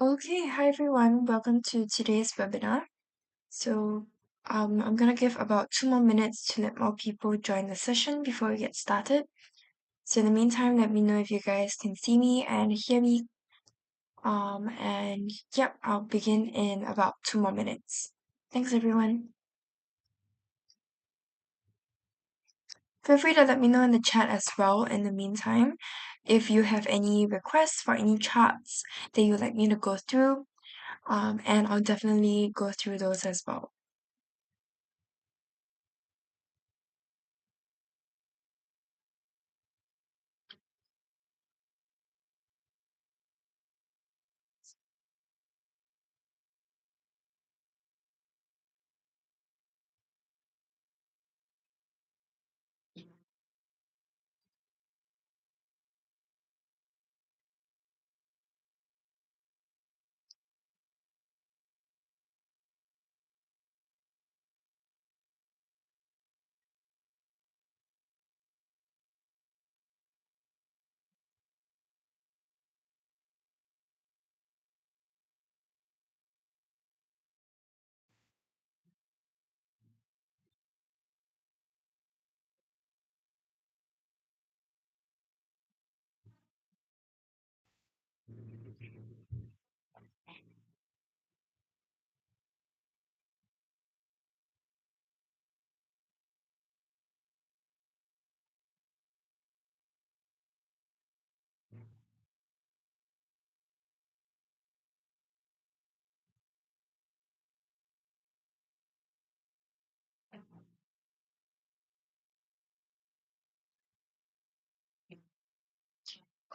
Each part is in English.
Okay, hi everyone. Welcome to today's webinar. I'm gonna give about 2 more minutes to let more people join the session before we get started. So in the meantime, let me know if you guys can see me and hear me. And yep, I'll begin in about 2 more minutes. Thanks everyone. Feel free to let me know in the chat as well in the meantime if you have any requests for any charts that you'd like me to go through. And I'll definitely go through those as well.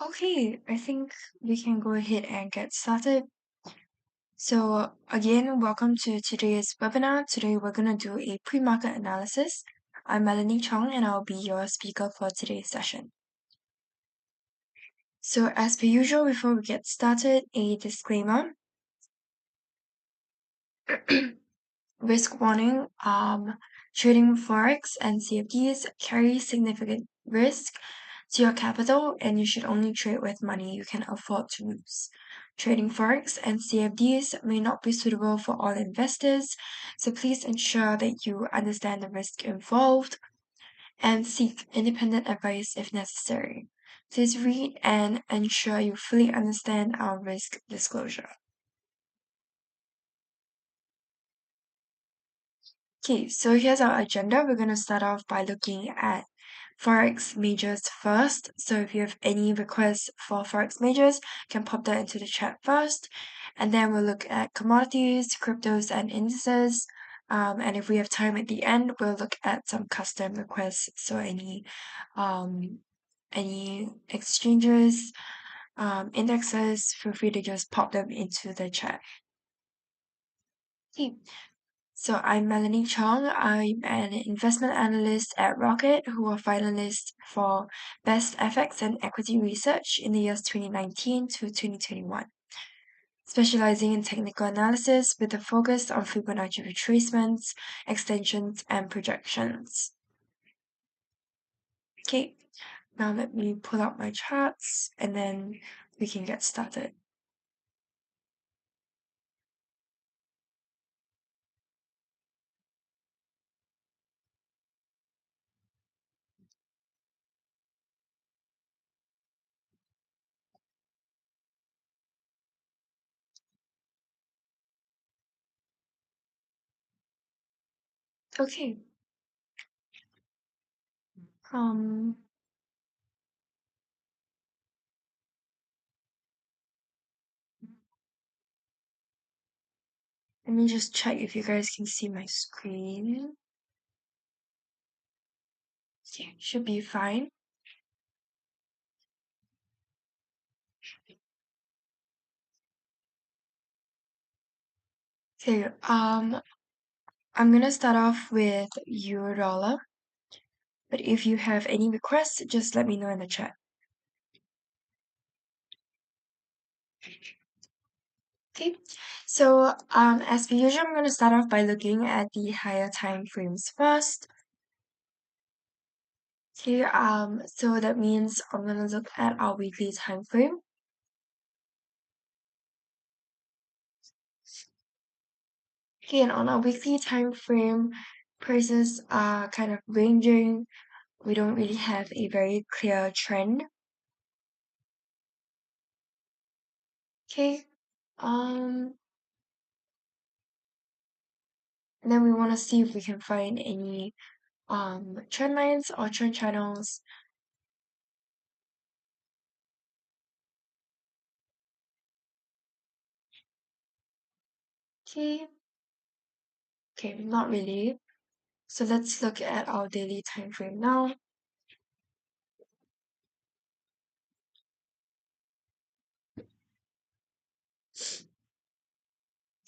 Okay, I think we can go ahead and get started. So again, welcome to today's webinar. Today we're going to do a pre-market analysis. I'm Melanie Chong and I'll be your speaker for today's session. So as per usual, before we get started, a disclaimer. Risk warning, trading Forex and CFDs carry significant risk to your capital and you should only trade with money you can afford to lose. Trading Forex and CFDs may not be suitable for all investors, so please ensure that you understand the risk involved and seek independent advice if necessary. Please read and ensure you fully understand our risk disclosure. Okay, so here's our agenda. We're going to start off by looking at Forex majors first. So if you have any requests for Forex majors, you can pop that into the chat first. And then we'll look at commodities, cryptos, and indices. And if we have time at the end, we'll look at some custom requests. So any exchanges, indexes, feel free to just pop them into the chat. Okay. So I'm Melanie Chong. I'm an investment analyst at Rocket, who are finalists for Best FX and Equity Research in the years 2019 to 2021, specializing in technical analysis with a focus on Fibonacci retracements, extensions, and projections. Okay, now let me pull out my charts and then we can get started. Okay. Um, Let me just check if you guys can see my screen. Okay, should be fine. Okay, I'm gonna start off with euro dollar, but if you have any requests, just let me know in the chat. Okay, so as per usual, I'm gonna start off by looking at the higher time frames first. Okay, so that means I'm gonna look at our weekly time frame. Okay, and on our weekly time frame, prices are kind of ranging. We don't really have a very clear trend. Okay. Um, and then we want to see if we can find any trend lines or trend channels. Okay. Okay, not really. So let's look at our daily time frame now.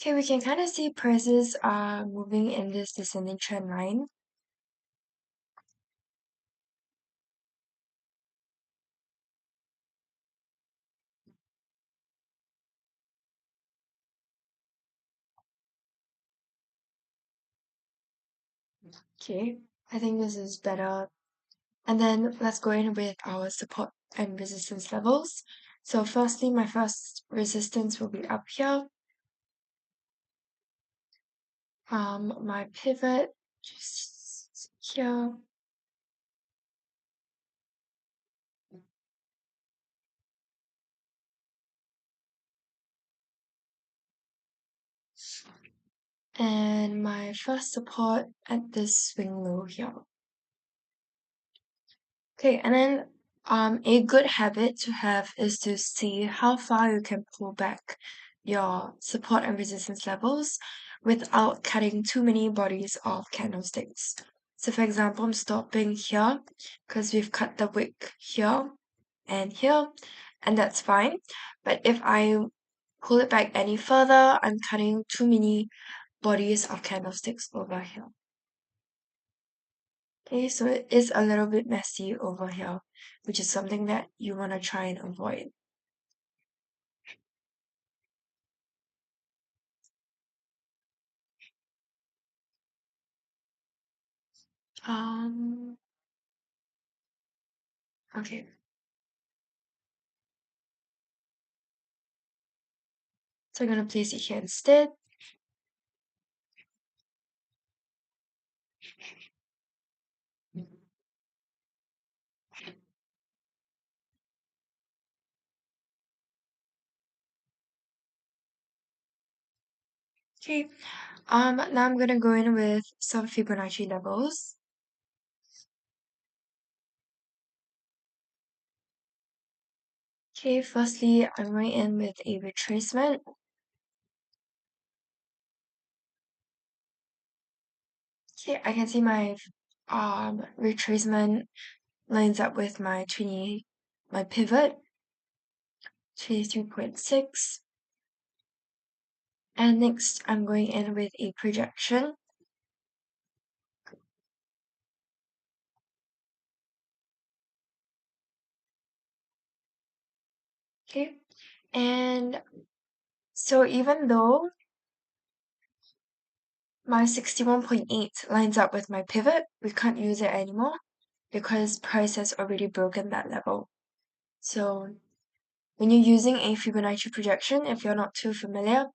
Okay, we can kind of see prices are moving in this descending trend line. Okay, I think this is better. And then let's go in with our support and resistance levels. So firstly, my first resistance will be up here. My pivot just here. And my first support at this swing low here. Okay, and then a good habit to have is to see how far you can pull back your support and resistance levels without cutting too many bodies of candlesticks. So for example, I'm stopping here because we've cut the wick here and here, and that's fine. But if I pull it back any further, I'm cutting too many bodies of candlesticks over here. Okay, so it is a little bit messy over here, which is something that you want to try and avoid. Um, okay, so I'm gonna place it here instead. Okay, now I'm gonna go in with some Fibonacci levels. Okay, firstly, I'm going in with a retracement. Okay, I can see my retracement lines up with my pivot, 23.6. And next, I'm going in with a projection. Okay, and so even though my 61.8 lines up with my pivot, we can't use it anymore because price has already broken that level. So when you're using a Fibonacci projection, if you're not too familiar,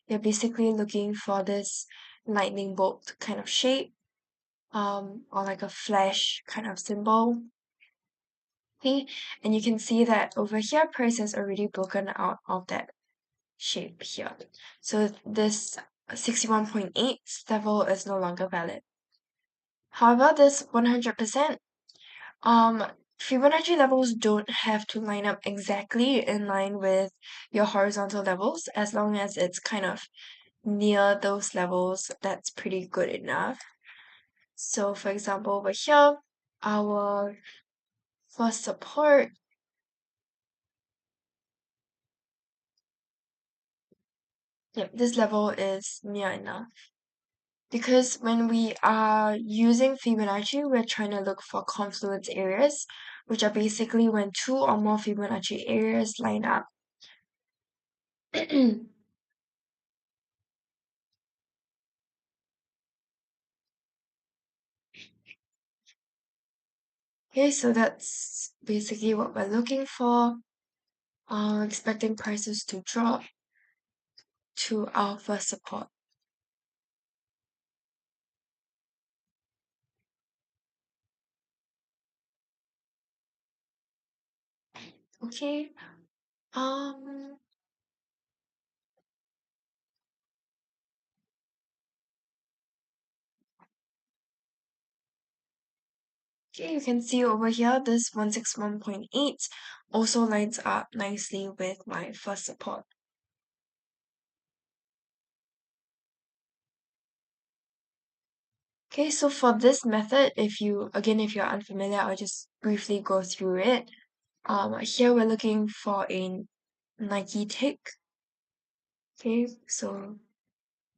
you're basically looking for this lightning bolt kind of shape, or like a flash kind of symbol. Okay, and you can see that over here, price has already broken out of that shape here. So this 61.8 level is no longer valid. However, this 100%, um, Fibonacci levels don't have to line up exactly in line with your horizontal levels. As long as it's kind of near those levels, that's pretty good enough. So for example, over here, our first support, yep, this level is near enough. Because when we are using Fibonacci, we're trying to look for confluence areas, which are basically when two or more Fibonacci areas line up. Okay, so that's basically what we're looking for. Expecting prices to drop to our first support. Okay. Um, okay, you can see over here, this 161.8 also lines up nicely with my first support. Okay, so for this method, if you're unfamiliar, I'll just briefly go through it. Here we're looking for a Nike tick. Okay, so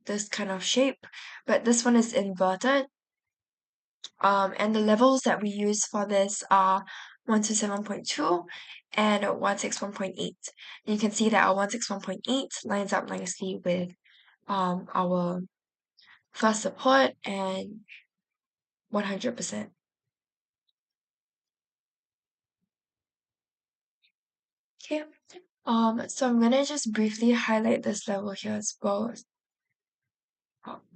this kind of shape, but this one is inverted. And the levels that we use for this are 127.2 and 161.8. You can see that our 161.8 lines up nicely with our first support and 100%. Okay. So I'm gonna just briefly highlight this level here as well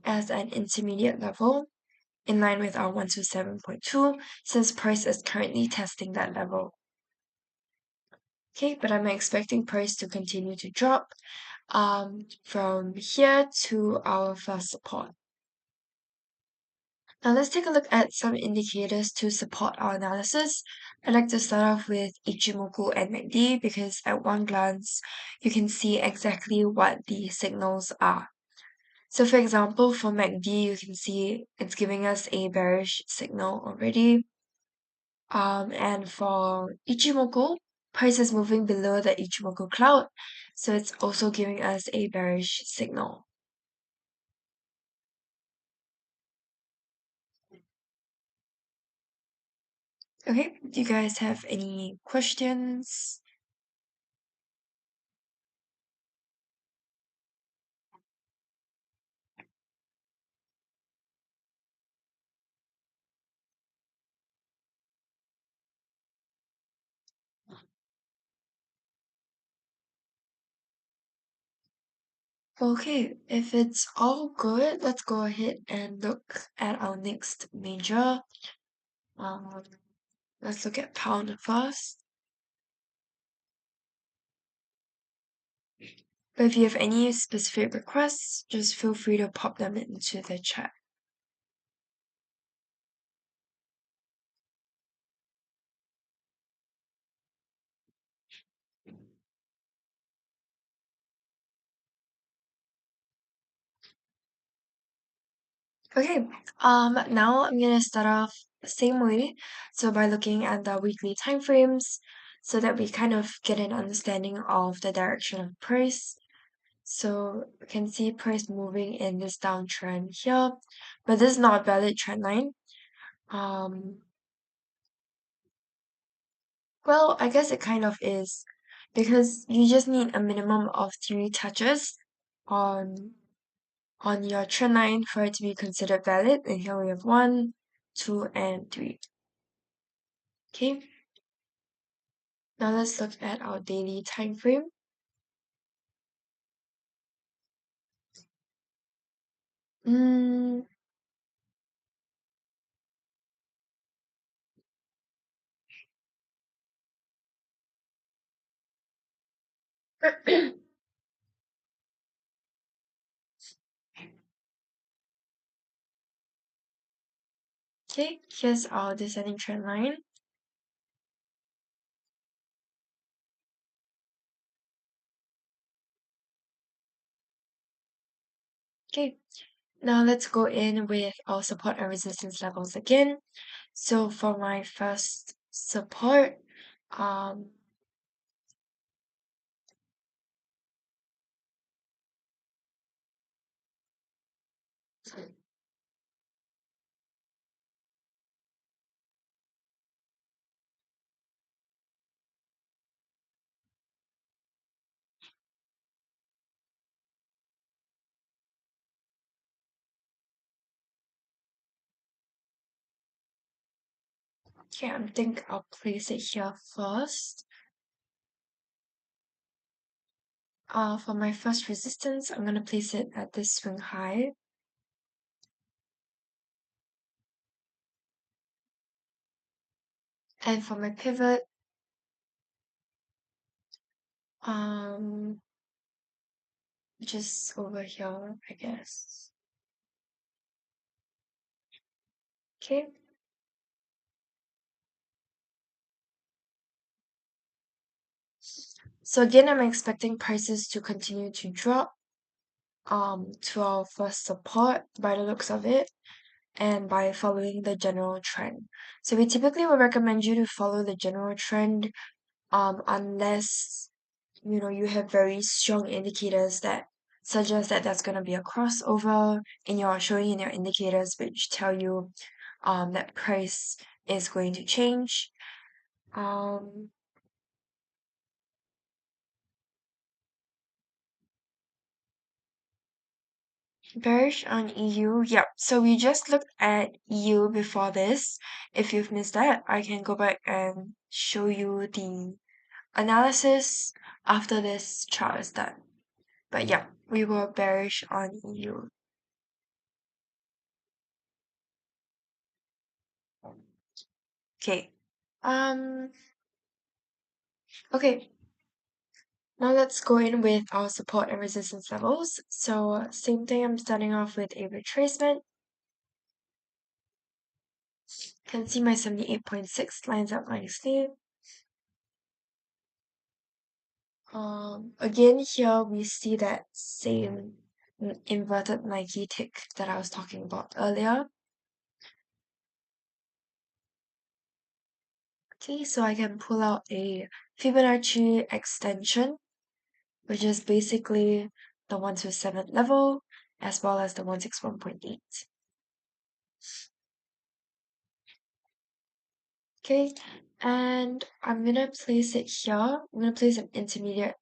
as an intermediate level in line with our 127.2 since price is currently testing that level. Okay, but I'm expecting price to continue to drop from here to our first support. Now let's take a look at some indicators to support our analysis. I'd like to start off with Ichimoku and MACD because at one glance you can see exactly what the signals are. So for example, for MACD, you can see it's giving us a bearish signal already. And for Ichimoku, price is moving below the Ichimoku cloud, so it's also giving us a bearish signal. Okay, do you guys have any questions? Okay, if it's all good, let's go ahead and look at our next major. Um, let's look at pound first. But if you have any specific requests, just feel free to pop them into the chat. Okay, now I'm gonna start off the same way. So by looking at the weekly time frames, so that we kind of get an understanding of the direction of price. So we can see price moving in this downtrend here, but this is not a valid trend line. Um, well, I guess it kind of is, because you just need a minimum of 3 touches on your trend line for it to be considered valid. And here we have 1, 2, and 3. Okay, now let's look at our daily time frame. Mm. Okay, here's our descending trend line. Okay, now let's go in with our support and resistance levels again. So for my first support, um, okay, I think I'll place it here first. For my first resistance, I'm gonna place it at this swing high. And for my pivot, Um, just over here, I guess. Okay. So again, I'm expecting prices to continue to drop to our first support by the looks of it, and by following the general trend. So we typically would recommend you to follow the general trend unless you have very strong indicators that suggest that there's going to be a crossover and you're showing in your indicators which tell you that price is going to change. Um, Bearish on EU. Yep. So we just looked at EU before this. If you've missed that, I can go back and show you the analysis after this chart is done. But yeah, we were bearish on EU. Okay. Um. Okay. Now let's go in with our support and resistance levels. So same thing. I'm starting off with a retracement. Can see my 78.6 lines up nicely. Again here we see that same inverted Nike tick that I was talking about earlier. Okay, so I can pull out a Fibonacci extension, which is basically the 127th level as well as the 161.8. Okay, and I'm gonna place it here. I'm gonna place an intermediate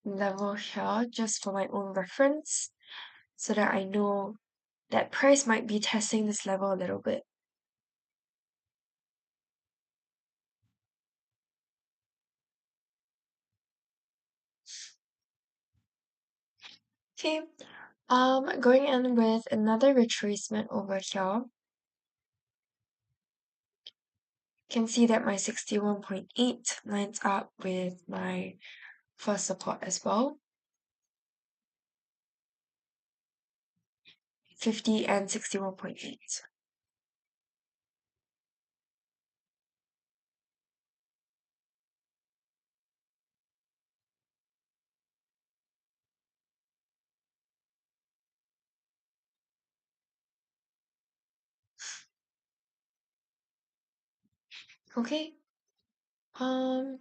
level here just for my own reference so that I know that price might be testing this level a little bit. Okay, going in with another retracement over here. Can see that my 61.8 lines up with my first support as well. 50 and 61.8. Okay. Um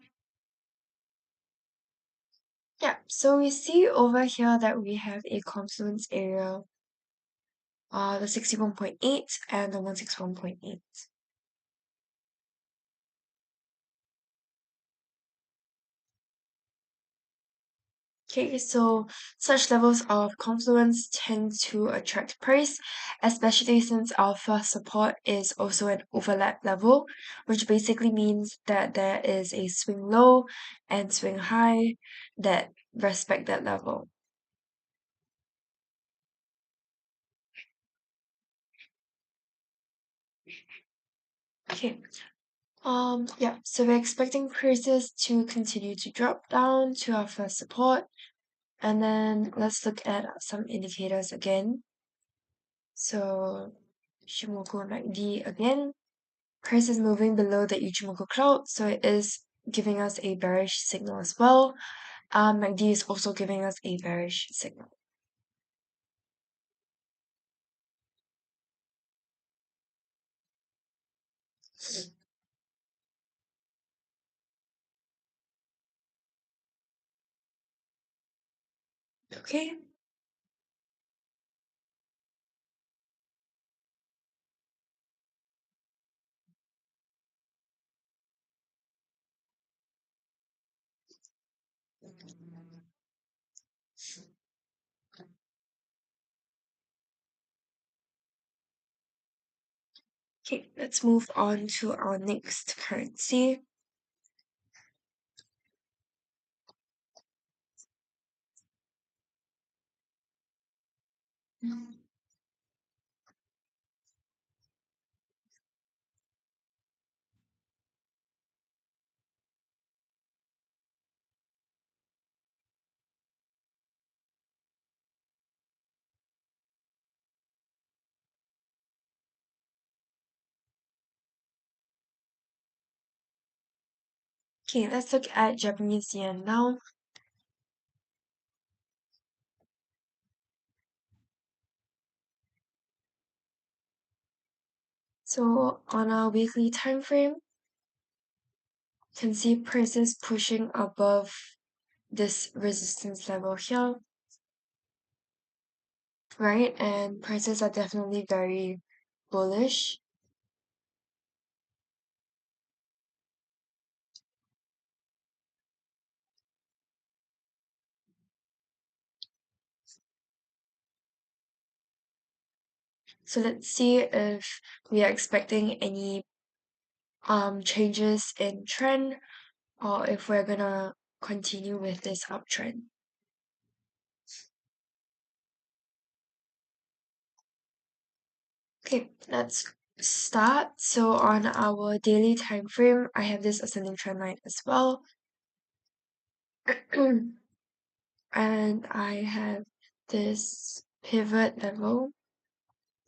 yeah, so we see over here that we have a confluence area, the 61.8 and the 161.8. Okay, so such levels of confluence tend to attract price, especially since our first support is also an overlap level, which basically means that there is a swing low and swing high that respect that level. Okay. Yeah, so we're expecting prices to continue to drop down to our first support. And then let's look at some indicators again. So Shimoku and MACD again. Price is moving below the Ichimoku cloud, so it is giving us a bearish signal as well. MACD is also giving us a bearish signal. Okay. Okay, let's move on to our next currency. Okay, let's look at Japanese yen now. So on our weekly time frame, you can see prices pushing above this resistance level here, right? And prices are definitely very bullish. So let's see if we are expecting any changes in trend or if we're gonna continue with this uptrend. Okay, let's start. So on our daily time frame, I have this ascending trend line as well. And I have this pivot level.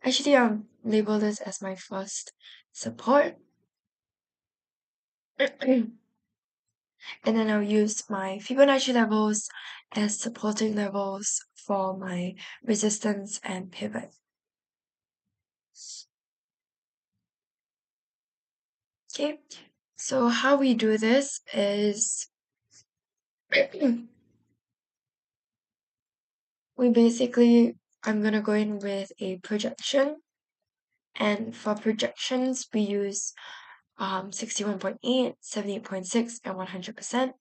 Actually, I'll label this as my first support. And then I'll use my Fibonacci levels as supporting levels for my resistance and pivot. Okay, so how we do this is we basically, I'm gonna go in with a projection. And for projections, we use 61.8, 78.6, and 100%.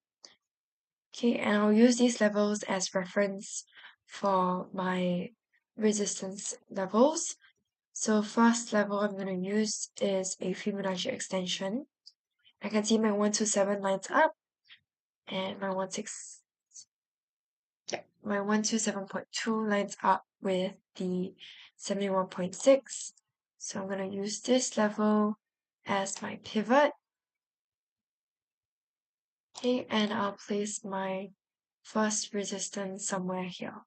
Okay, and I'll use these levels as reference for my resistance levels. So first level I'm going to use is a Fibonacci extension. I can see my 127 lines up and my 127.2 lines up with the 71.6. So I'm going to use this level as my pivot. Okay, and I'll place my first resistance somewhere here.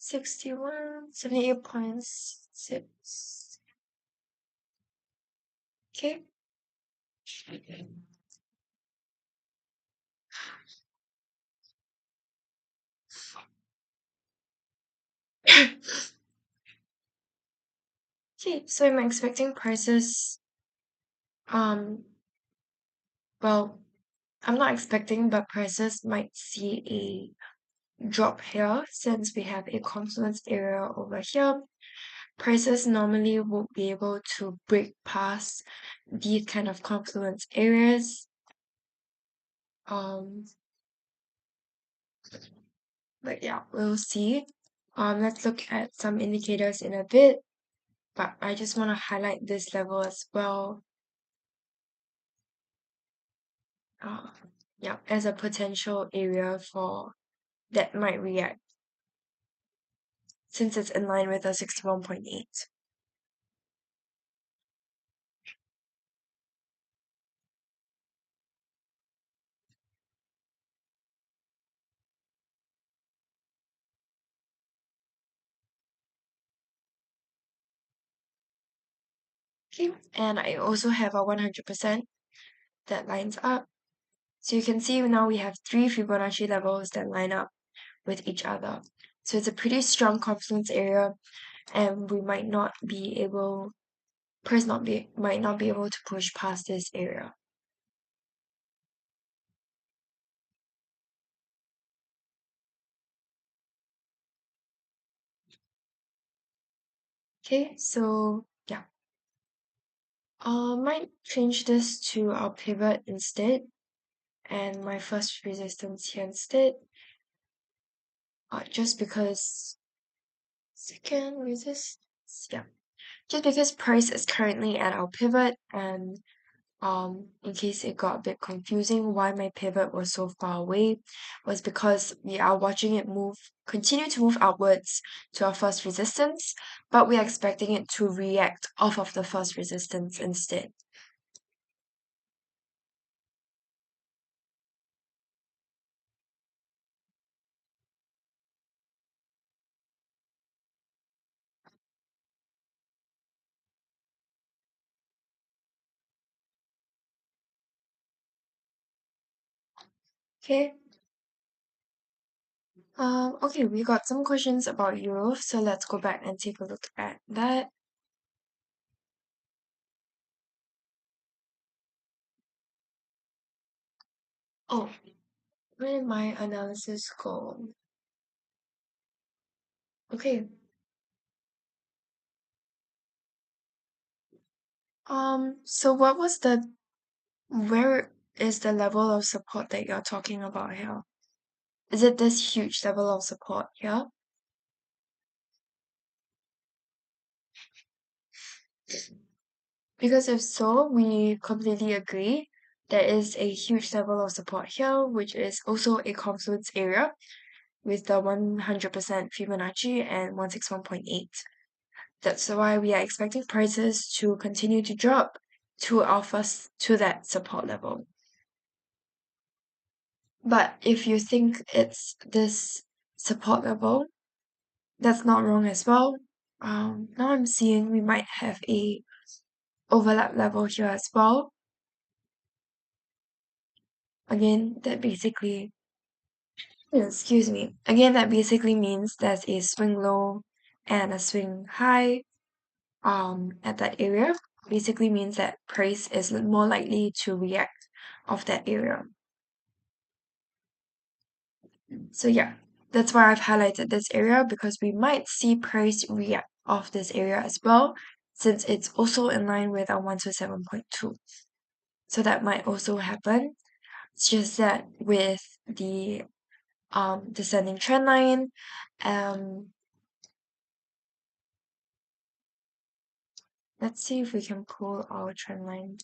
$61.78.6. Okay. Okay, so I'm expecting prices, well, I'm not expecting, but prices might see a drop here since we have a confluence area over here. Prices normally won't be able to break past these kind of confluence areas. But yeah, we'll see. Let's look at some indicators in a bit, but I just want to highlight this level as well. Uh, yeah, as a potential area for that might react since it's in line with the 61.8. Okay, and I also have a 100% that lines up. So you can see now we have three Fibonacci levels that line up with each other. So it's a pretty strong confluence area, and we might not be able, might not be able to push past this area. Okay, so yeah. Might change this to our pivot instead, and my first resistance here instead. Just because second resistance, yeah. Just because price is currently at our pivot, and in case it got a bit confusing, why my pivot was so far away was because we are watching it continue to move upwards to our first resistance, but we are expecting it to react off of the first resistance instead. Okay. Okay, we got some questions about euro, so let's go back and take a look at that. Oh, where did my analysis go? Okay. So where is the level of support that you're talking about here? Is it this huge level of support here? Because if so, we completely agree. There is a huge level of support here, which is also a confluence area with the 100% Fibonacci and 161.8. That's why we are expecting prices to continue to drop to to that support level. But if you think it's this support level, that's not wrong as well. Now I'm seeing we might have a overlap level here as well. Again, that basically, excuse me. Again, that basically means there's a swing low and a swing high at that area. Basically means that price is more likely to react of that area. So yeah, that's why I've highlighted this area, because we might see price react off this area as well, since it's also in line with our 127.2. So that might also happen. It's just that with the descending trend line, um let's see if we can pull our trend line.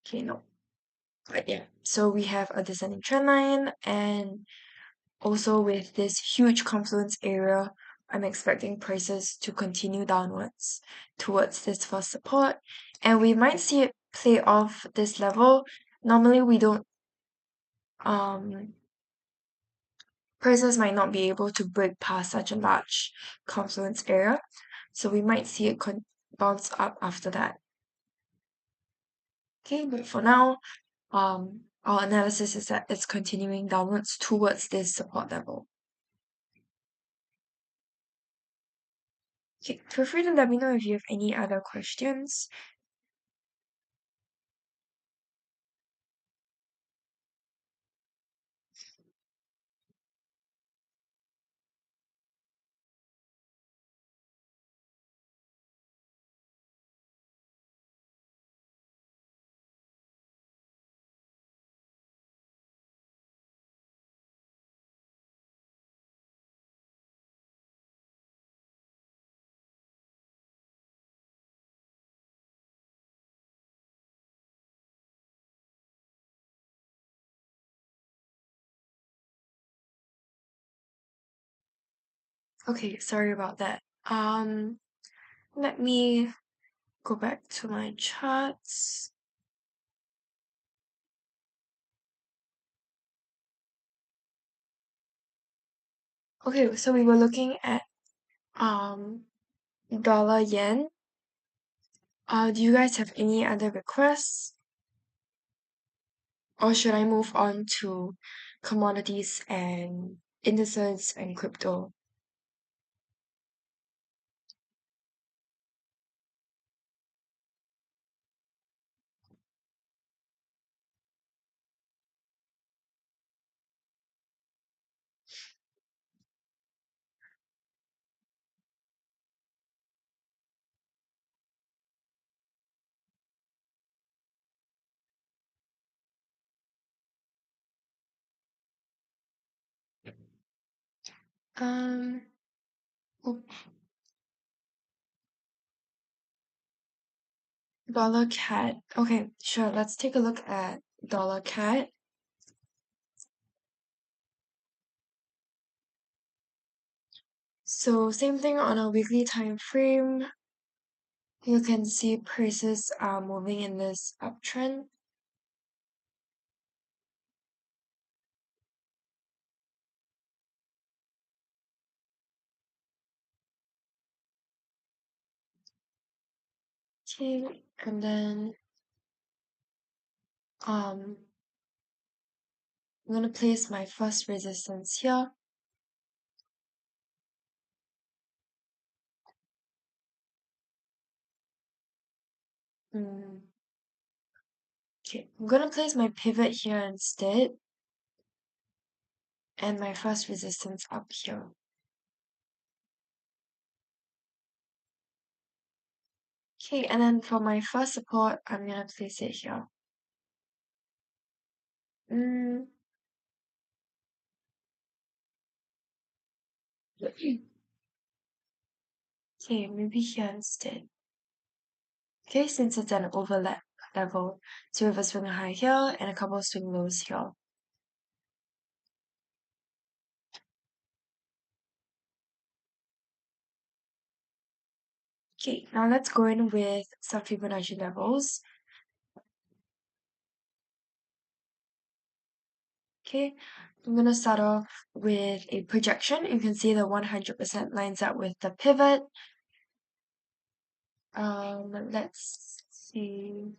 Okay, no. But yeah, so we have a descending trend line, and also with this huge confluence area, I'm expecting prices to continue downwards towards this first support, and we might see it play off this level. Normally we don't um prices might not be able to break past such a large confluence area, so we might see it bounce up after that. Okay, but for now, our analysis is that it's continuing downwards towards this support level. Okay, feel free to let me know if you have any other questions. Okay, sorry about that. Let me go back to my charts. Okay, so we were looking at dollar yen. Do you guys have any other requests? Or should I move on to commodities and indices and crypto? Um, oh, Dollar cat. Okay, sure. Let's take a look at dollar cat. So same thing on a weekly time frame. You can see prices are moving in this uptrend. Okay, and then I'm gonna place my first resistance here. Mm, okay, I'm gonna place my pivot here instead, and my first resistance up here. Okay, and then for my first support, I'm gonna place it here. Mm, okay, maybe here instead. Okay, since it's an overlap level. So we have a swing high here and a couple of swing lows here. Okay, now let's go in with some Fibonacci levels. Okay, I'm gonna start off with a projection. You can see the 100% lines up with the pivot. Let's see.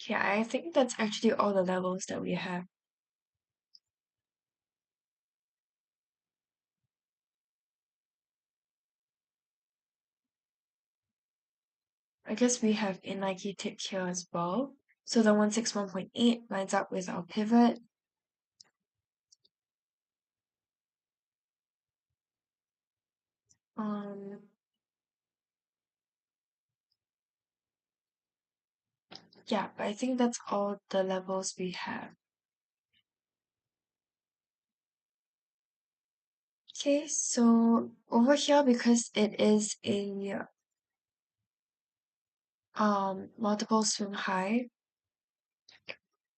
Yeah, I think that's actually all the levels that we have. I guess we have a Nike tick here as well. So the 161.8 lines up with our pivot. Um, yeah, but I think that's all the levels we have. Okay, so over here, because it is a multiple swing high,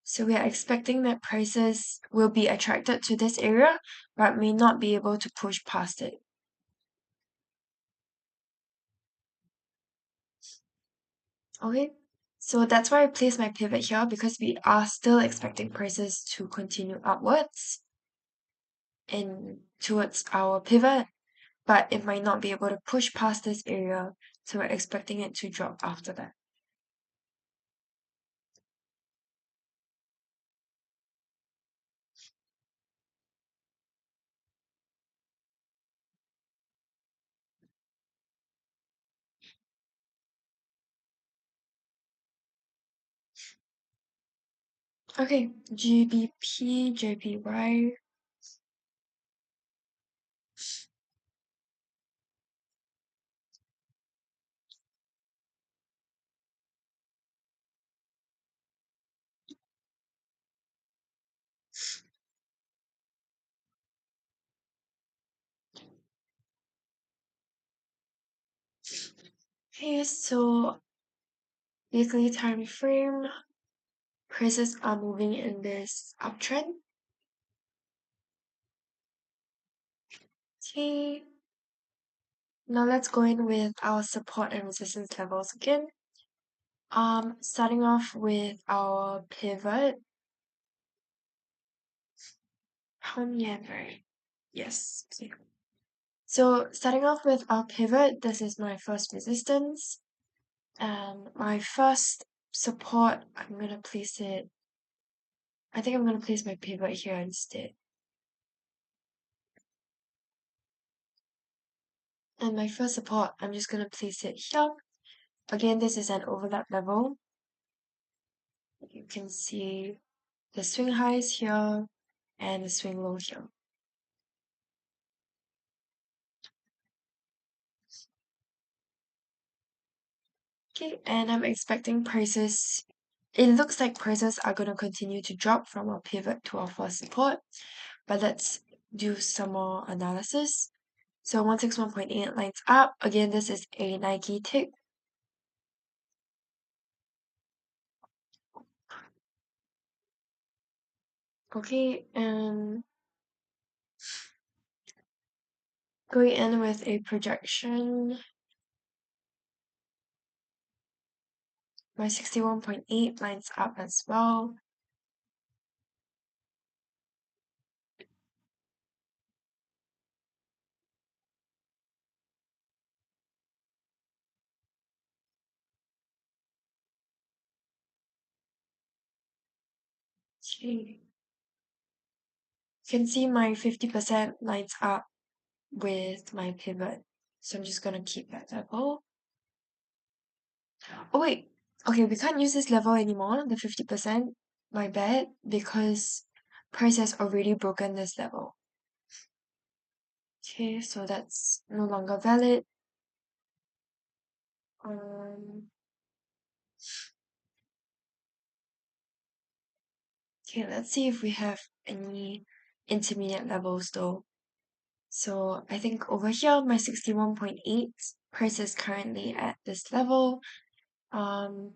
so we are expecting that prices will be attracted to this area, but may not be able to push past it. Okay, so that's why I placed my pivot here because we are still expecting prices to continue upwards and towards our pivot, but it might not be able to push past this area, so we're expecting it to drop after that. Okay, GBP, JPY. Okay, so weekly time frame, prices are moving in this uptrend. Okay, now let's go in with our support and resistance levels again. Starting off with our pivot. How many have I? Yes. Okay. So starting off with our pivot, this is my first resistance. And my first support, I'm gonna place it. I think I'm gonna place my pivot here instead. And my first support, I'm just gonna place it here. Again, this is an overlap level. You can see the swing highs here and the swing low here. Okay, and I'm expecting prices. It looks like prices are going to continue to drop from our pivot to our first support, but let's do some more analysis. So 161.8 lines up. Again, this is a Nike tick. Okay, and going in with a projection. My 61.8 lines up as well. Okay. You can see my 50% lines up with my pivot. So I'm just gonna keep that level. Oh wait, okay, we can't use this level anymore, the 50%. My bad, because price has already broken this level. Okay, so that's no longer valid. Um, okay, let's see if we have any intermediate levels though. So I think over here, my 61.8 price is currently at this level. Um,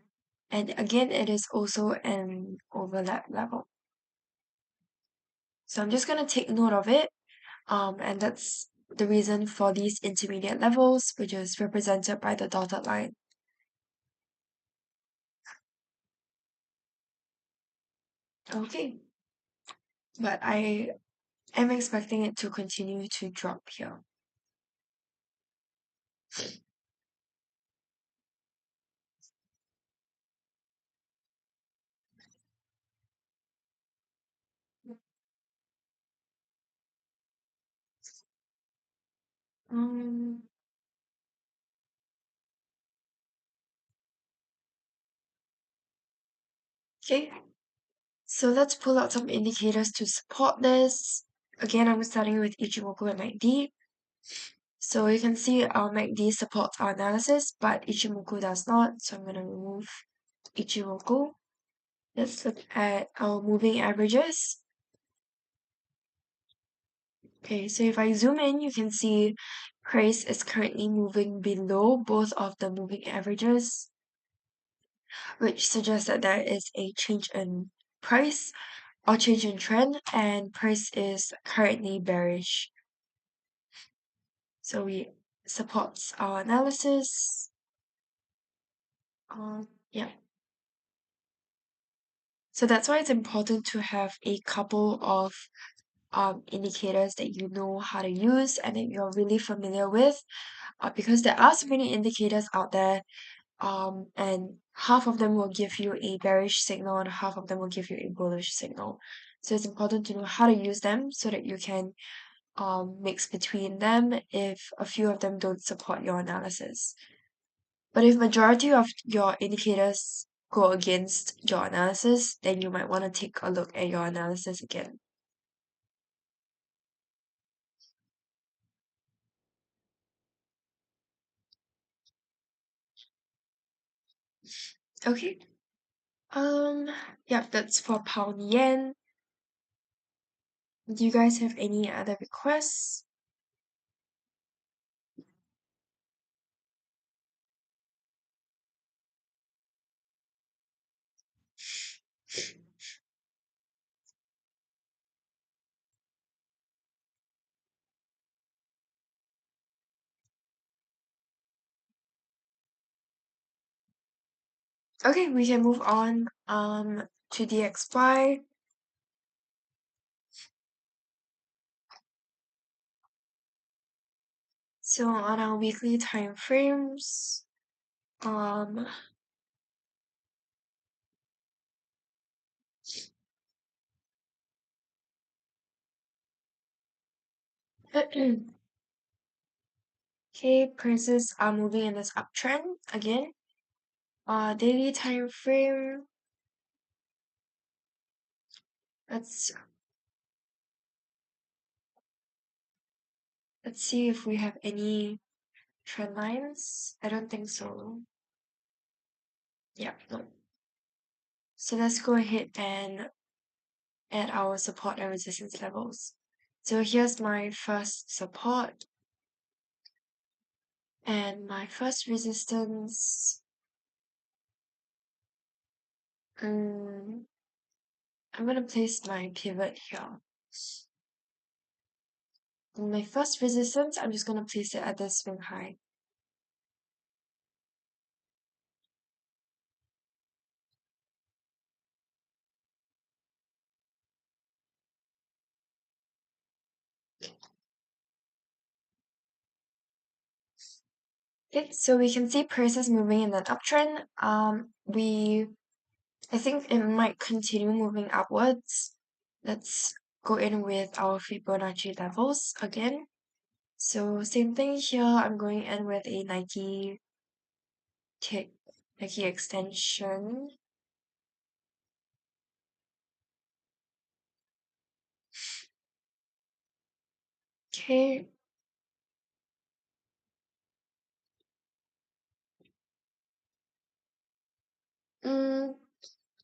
and again, it is also an overlap level. So I'm just going to take note of it. And that's the reason for these intermediate levels, which is represented by the dotted line. Okay, but I am expecting it to continue to drop here. Um, okay, so let's pull out some indicators to support this. Again, I'm starting with Ichimoku and MACD. So you can see our MACD supports our analysis, but Ichimoku does not. So I'm going to remove Ichimoku. Let's look at our moving averages. Okay, so if I zoom in, you can see price is currently moving below both of the moving averages, which suggests that there is a change in price or change in trend, and price is currently bearish. So we supports our analysis. Yeah. So that's why it's important to have a couple of indicators that you know how to use and that you're really familiar with, because there are so many indicators out there, and half of them will give you a bearish signal and half of them will give you a bullish signal. So it's important to know how to use them so that you can mix between them if a few of them don't support your analysis. But if majority of your indicators go against your analysis, then you might want to take a look at your analysis again. Okay. Um, yeah, that's for pound yen. Do you guys have any other requests? Okay, we can move on to the XY. So on our weekly time frames, um okay, prices are moving in this uptrend again. Daily time frame. Let's let's see if we have any trend lines. I don't think so. Yeah, no. So let's go ahead and add our support and resistance levels. So here's my first support and my first resistance. I'm going to place my pivot here. And my first resistance, I'm just going to place it at the swing high. Okay, so we can see prices moving in an uptrend. I think it might continue moving upwards. Let's go in with our Fibonacci levels again. So same thing here. I'm going in with a Nike tick, Nike extension. Okay. Mm,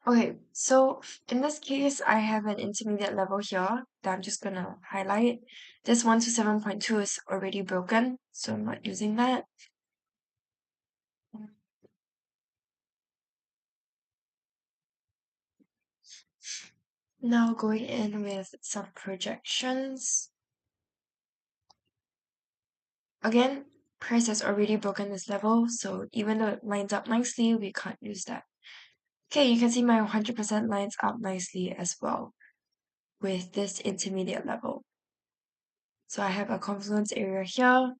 okay, so in this case, I have an intermediate level here that I'm just gonna highlight. This 1 to 7.2 is already broken, so I'm not using that. Now going in with some projections. Again, price has already broken this level, so even though it lines up nicely, we can't use that. Okay, you can see my 100% lines up nicely as well with this intermediate level. So I have a confluence area here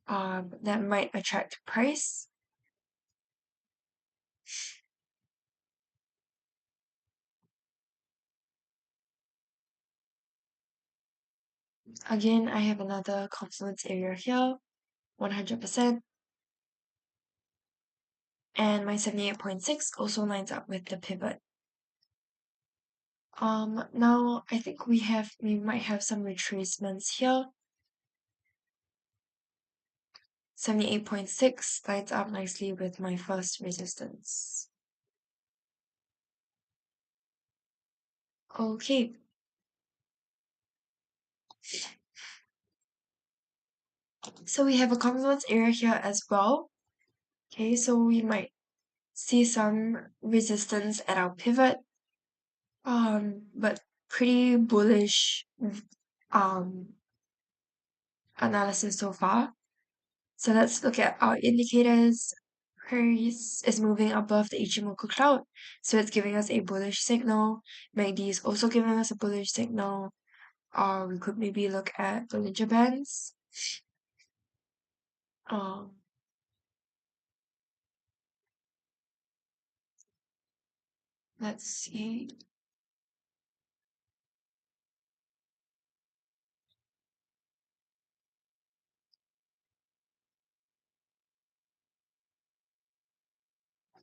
that might attract price. Again, I have another confluence area here, 100%. And my 78.6 also lines up with the pivot. Now I think we might have some retracements here. 78.6 lines up nicely with my first resistance. Okay. So we have a confluence area here as well. Okay, so we might see some resistance at our pivot. But pretty bullish um analysis so far. So let's look at our indicators. Price is moving above the Ichimoku cloud, so it's giving us a bullish signal. MACD is also giving us a bullish signal. We could maybe look at the Bollinger Bands. Um, let's see.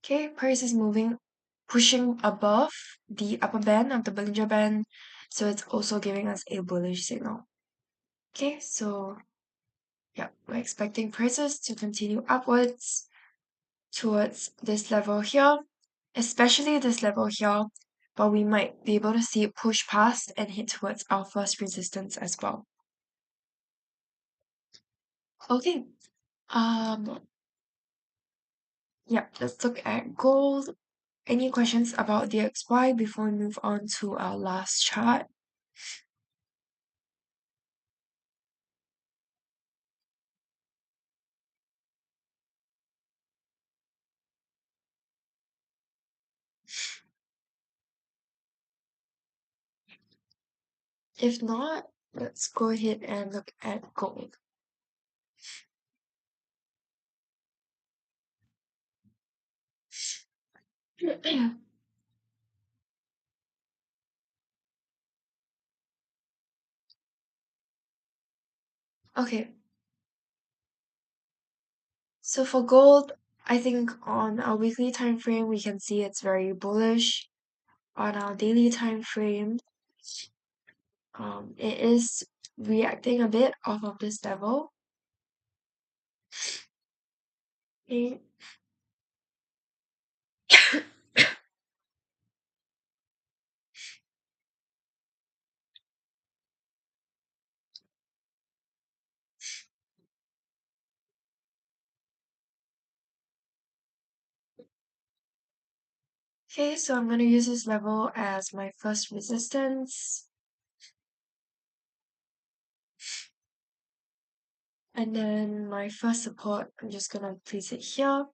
Okay, price is moving, pushing above the upper band of the Bollinger Band, so it's also giving us a bullish signal. Okay, so yeah, we're expecting prices to continue upwards towards this level here, especially this level here, but we might be able to see it push past and hit towards our first resistance as well. Okay, yeah, let's look at gold. Any questions about DXY before we move on to our last chart? If not, let's go ahead and look at gold. Okay, so for gold, I think on our weekly time frame, we can see it's very bullish. On our daily time frame, it is reacting a bit off of this level. Okay. Okay, so I'm going to use this level as my first resistance. And then my first support, I'm just going to place it here.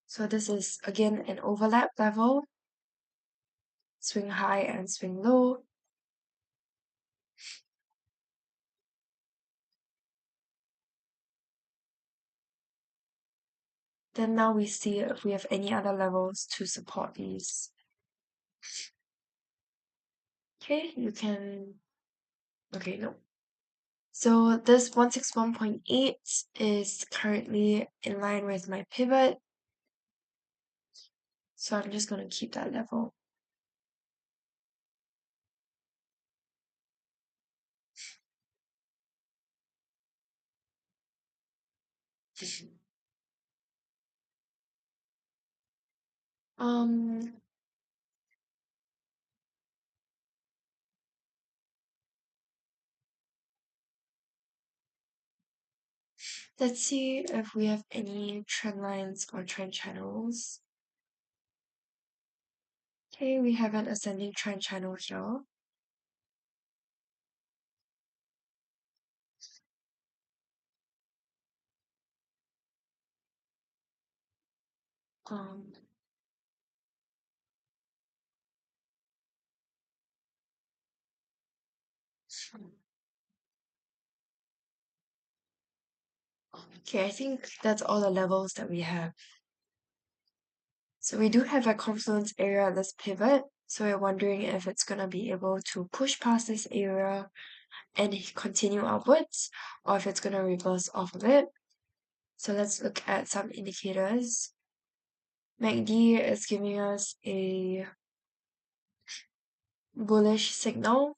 So this is, again, an overlap level. Swing high and swing low. Then now we see if we have any other levels to support these. Okay, you can... Okay, no. So this 161.8 is currently in line with my pivot. So I'm just going to keep that level. Um, let's see if we have any trend lines or trend channels. Okay, we have an ascending trend channel here. Um, okay, I think that's all the levels that we have. So we do have a confluence area at this pivot. So we're wondering if it's going to be able to push past this area and continue upwards, or if it's going to reverse off of it. So let's look at some indicators. MACD is giving us a bullish signal.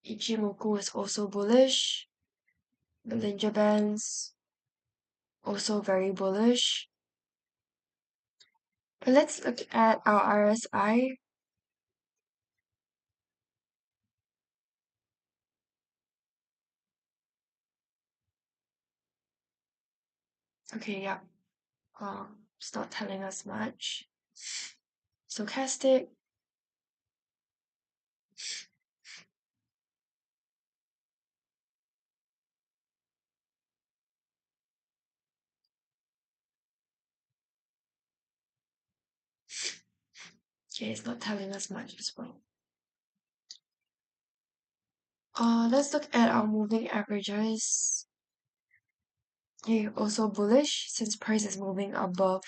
Ichimoku is also bullish. Bollinger Bands also very bullish. But let's look at our RSI. Okay, yeah. It's not telling us much. Stochastic. Okay, it's not telling us much as well. Let's look at our moving averages. Okay, also bullish since price is moving above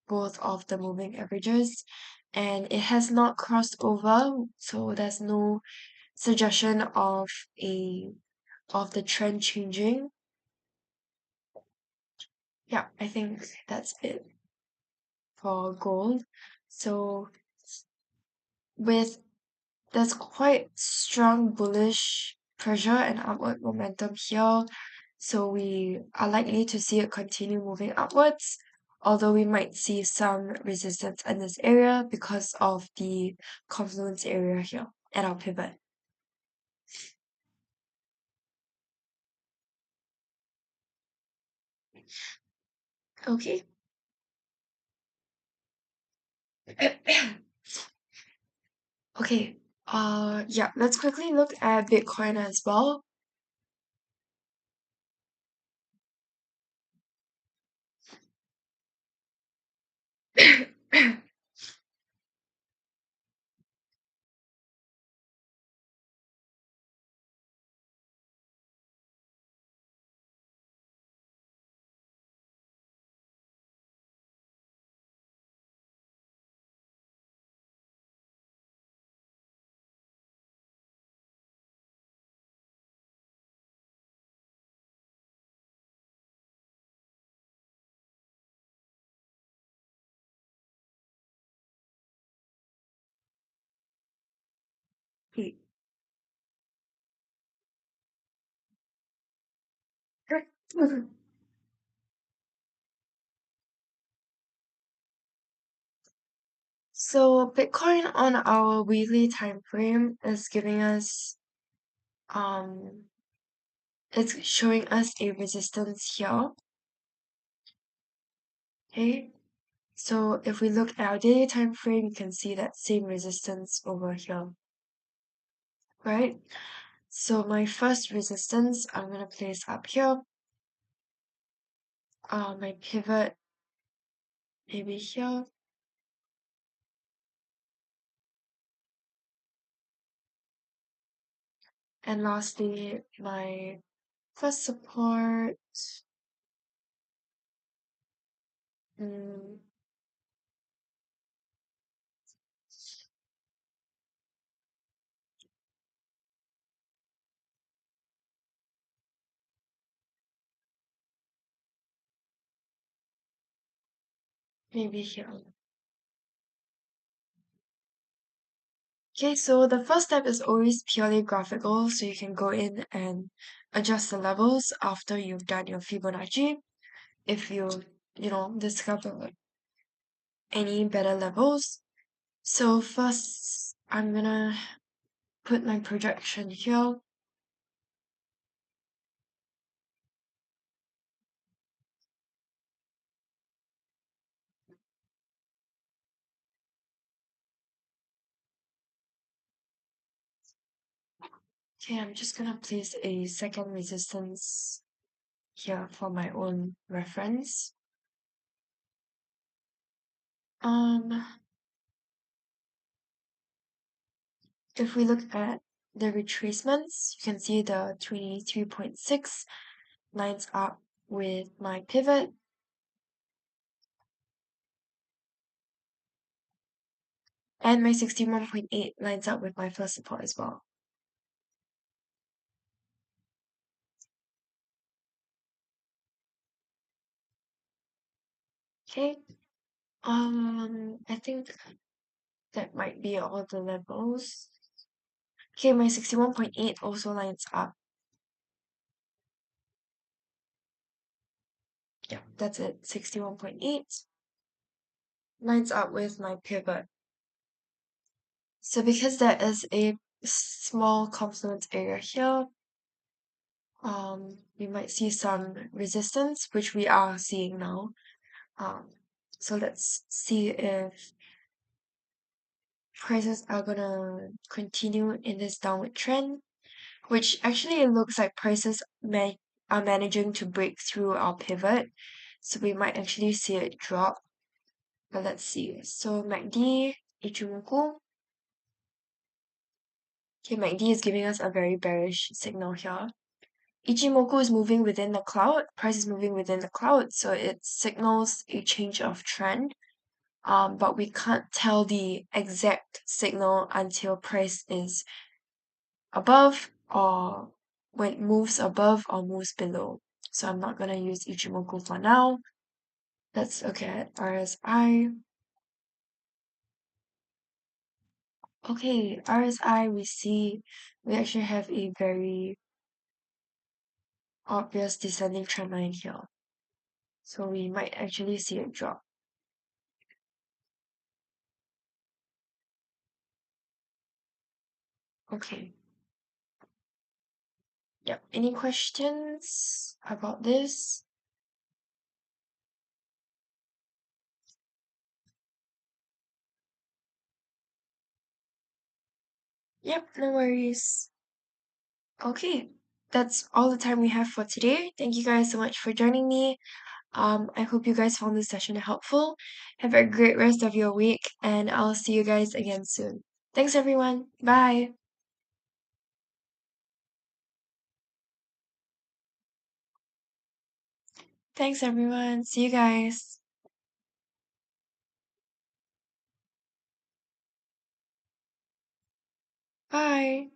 both of the moving averages, and it has not crossed over, so there's no suggestion of the trend changing. Yeah, I think that's it for gold. So with there's quite strong bullish pressure and upward momentum here. So we are likely to see it continue moving upwards, although we might see some resistance in this area because of the confluence area here at our pivot. Okay. Okay. Yeah, let's quickly look at Bitcoin as well. Okay. So Bitcoin on our weekly time frame is giving us it's showing us a resistance here. Okay, so if we look at our daily time frame, you can see that same resistance over here, right? So my first resistance, I'm gonna place up here. My pivot maybe here. And lastly, my first support, mm, maybe here. Okay, so the first step is always purely graphical, so you can go in and adjust the levels after you've done your Fibonacci. If you discover any better levels. So first, I'm gonna put my projection here. Okay, I'm just gonna place a second resistance here for my own reference. Um, if we look at the retracements, you can see the 23.6 lines up with my pivot. And my 61.8 lines up with my first support as well. Okay. I think that might be all the levels. Okay, my 61.8 also lines up. Yeah, that's it. 61.8 lines up with my pivot. So because there is a small confluence area here, we might see some resistance, which we are seeing now. Um, so let's see if prices are gonna continue in this downward trend, which actually it looks like prices are managing to break through our pivot. So we might actually see it drop. But let's see. So MACD, Ichimoku. Okay, MACD is giving us a very bearish signal here. Ichimoku is moving within the cloud, price is moving within the cloud, so it signals a change of trend. But we can't tell the exact signal until price is above or when it moves above or moves below. So I'm not gonna use Ichimoku for now. Let's look at RSI. Okay, RSI we actually have a very obvious descending trend line here. So we might actually see it drop. Okay. Yep. Any questions about this? Yep, no worries. Okay, that's all the time we have for today. Thank you guys so much for joining me. I hope you guys found this session helpful. Have a great rest of your week, and I'll see you guys again soon. Thanks, everyone. Bye. Thanks, everyone. See you guys. Bye.